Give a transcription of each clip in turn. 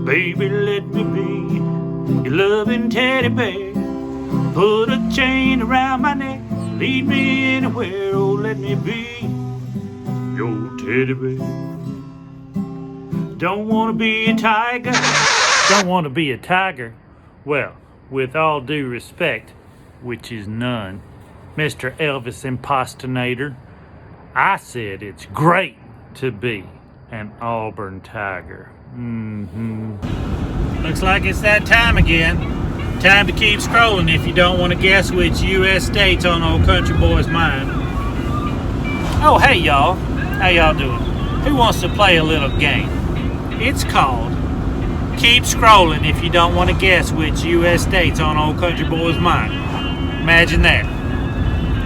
Baby, let me be your loving teddy bear. Put a chain around my neck, lead me anywhere. Oh, let me be your teddy bear. Don't want to be a tiger. Don't want to be a tiger. Well, with all due respect, which is none, Mr. Elvis Impostonator, I said it's great to be an Auburn Tiger. Looks like it's that time again. Time to keep scrolling if you don't want to guess which U.S. state's on Old Country Boy's mind. Oh, hey y'all. How y'all doing? Who wants to play a little game? It's called Keep Scrolling if you don't want to guess which U.S. state's on Old Country Boy's mind. Imagine that.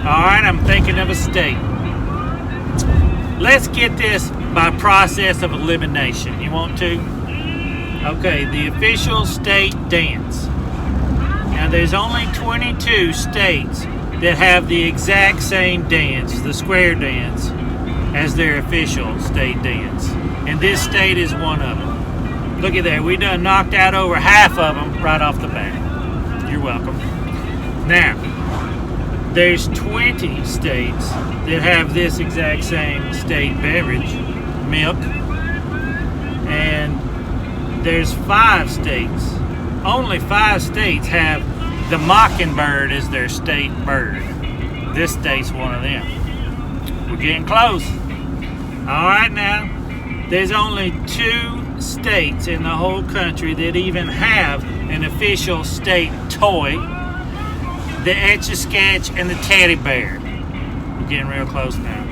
Alright, I'm thinking of a state. Let's get this by process of elimination. You want to? Okay, the official state dance. Now there's only 22 states that have the exact same dance, the square dance, as their official state dance. And this state is one of them. Look at that, we done knocked out over half of them right off the bat. You're welcome. Now, there's 20 states that have this exact same state beverage, milk, and there's 5 states, only 5 states have the mockingbird as their state bird. This state's one of them. We're getting close. Alright now, there's only 2 states in the whole country that even have an official state toy, the Etch-a-Sketch and the teddy bear. We're getting real close now.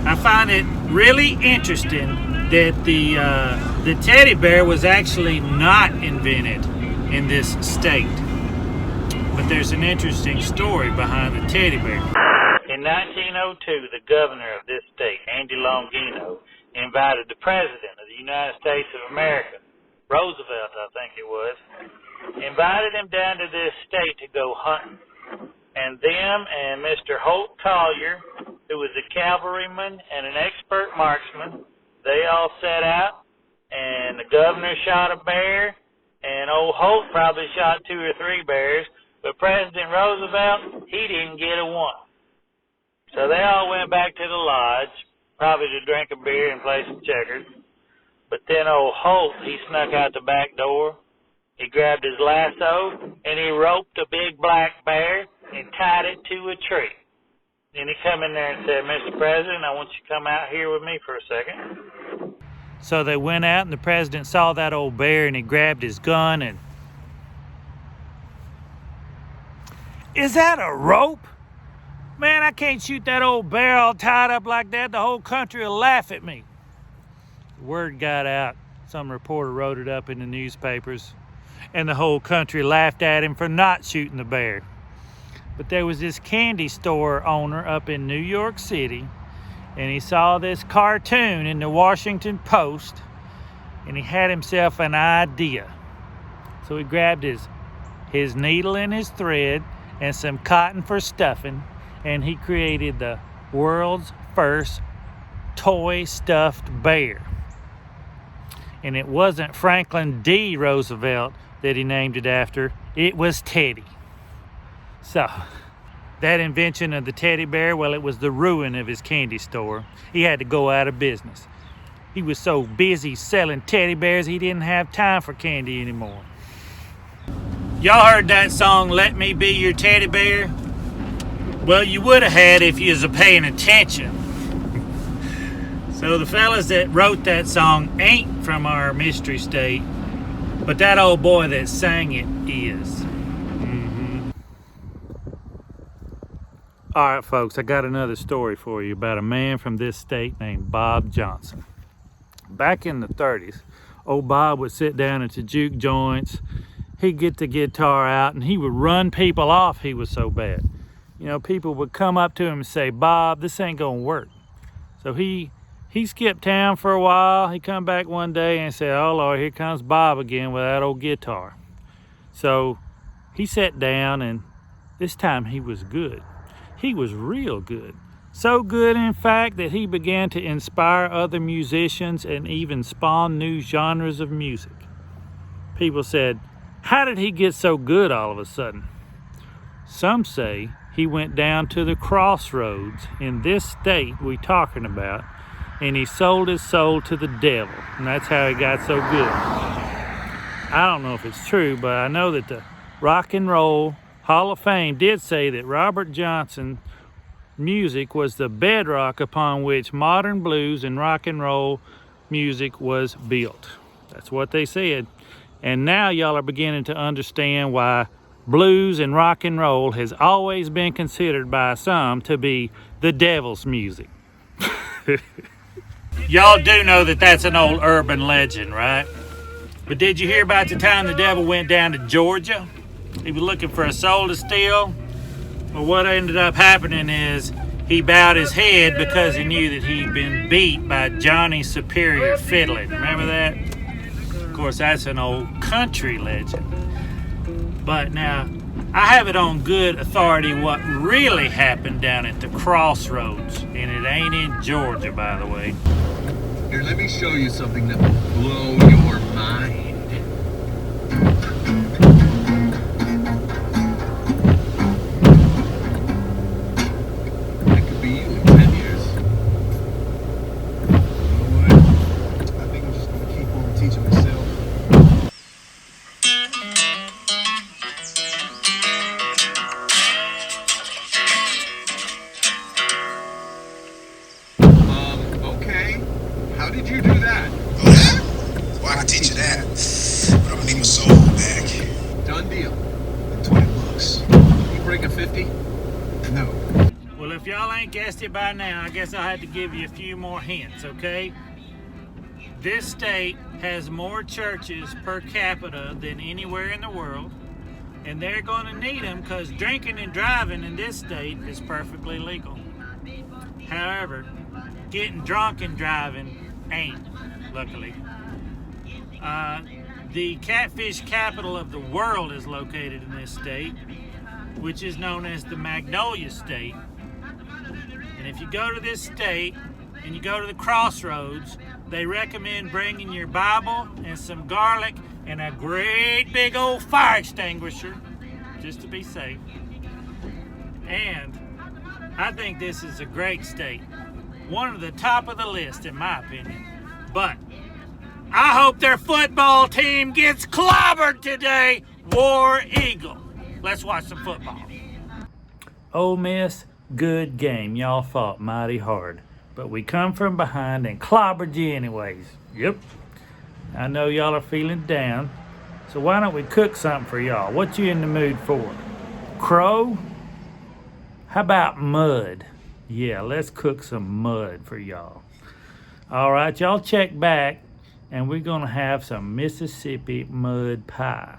I find it really interesting that the teddy bear was actually not invented in this state. But there's an interesting story behind the teddy bear. In 1902, the governor of this state, Andy Longino, invited the president of the United States of America, Roosevelt, I think it was, invited him down to this state to go hunting. And them and Mr. Holt Collier, who was a cavalryman and an expert marksman, they all set out, and the governor shot a bear, and old Holt probably shot 2 or 3 bears, but President Roosevelt, he didn't get a one. So they all went back to the lodge, probably to drink a beer and play some checkers. But then old Holt, he snuck out the back door. He grabbed his lasso, and he roped a big black bear and tied it to a tree. Then he come in there and said, Mr. President, I want you to come out here with me for a second. So they went out, and the president saw that old bear, and he grabbed his gun, and... Is that a rope? Man, I can't shoot that old bear all tied up like that. The whole country will laugh at me. The word got out. Some reporter wrote it up in the newspapers, and the whole country laughed at him for not shooting the bear. But there was this candy store owner up in New York City, and he saw this cartoon in the Washington Post, and he had himself an idea. So he grabbed his needle and his thread and some cotton for stuffing, and he created the world's first toy stuffed bear. And it wasn't Franklin D. Roosevelt that he named it after, it was Teddy. So, that invention of the teddy bear, well, it was the ruin of his candy store. He had to go out of business. He was so busy selling teddy bears, he didn't have time for candy anymore. Y'all heard that song, Let Me Be Your Teddy Bear? Well, you would have had if you was paying attention. So the fellas that wrote that song ain't from our mystery state, but that old boy that sang it is. All right, folks, I got another story for you about a man from this state named Bob Johnson. Back in the 30s, old Bob would sit down at the juke joints. He'd get the guitar out, and he would run people off. He was so bad. You know, people would come up to him and say, Bob, this ain't gonna work. So he skipped town for a while. He come back one day and said, oh Lord, here comes Bob again with that old guitar. So he sat down, and this time he was good. He was real good. So good, in fact, that he began to inspire other musicians and even spawn new genres of music. People said, how did he get so good all of a sudden? Some say he went down to the crossroads in this state we're talking about, and he sold his soul to the devil, and that's how he got so good. I don't know if it's true, but I know that the Rock and Roll Hall of Fame did say that Robert Johnson's music was the bedrock upon which modern blues and rock and roll music was built. That's what they said. And now y'all are beginning to understand why blues and rock and roll has always been considered by some to be the devil's music. Y'all do know that that's an old urban legend, right? But did you hear about the time the devil went down to Georgia? He was looking for a soul to steal. Well, what ended up happening is he bowed his head because he knew that he'd been beat by Johnny's superior fiddling. Remember that? Of course, that's an old country legend. But now, I have it on good authority what really happened down at the crossroads. And it ain't in Georgia, by the way. Here, let me show you something that will blow your mind. That could be you in 10 years. You know what? I think I'm just going to keep on teaching myself. Okay. How did you do that? Oh, that? Well, I can teach you that. But I'm gonna need my soul back. Done deal. $20. You break a 50? No. Well, if y'all ain't guessed it by now, I guess I'll have to give you a few more hints, okay? This state has more churches per capita than anywhere in the world, and they're going to need them because drinking and driving in this state is perfectly legal. However, getting drunk and driving ain't, luckily. The catfish capital of the world is located in this state, which is known as the Magnolia State. And if you go to this state and you go to the crossroads, they recommend bringing your Bible and some garlic and a great big old fire extinguisher, just to be safe. And I think this is a great state. One of the top of the list, in my opinion. But I hope their football team gets clobbered today, War Eagle. Let's watch some football. Ole Miss, good game. Y'all fought mighty hard. But we come from behind and clobbered you anyways. Yep. I know y'all are feeling down. So why don't we cook something for y'all? What you in the mood for? Crow? How about mud? Yeah, let's cook some mud for y'all. All right, y'all check back, and we're gonna have some Mississippi mud pie.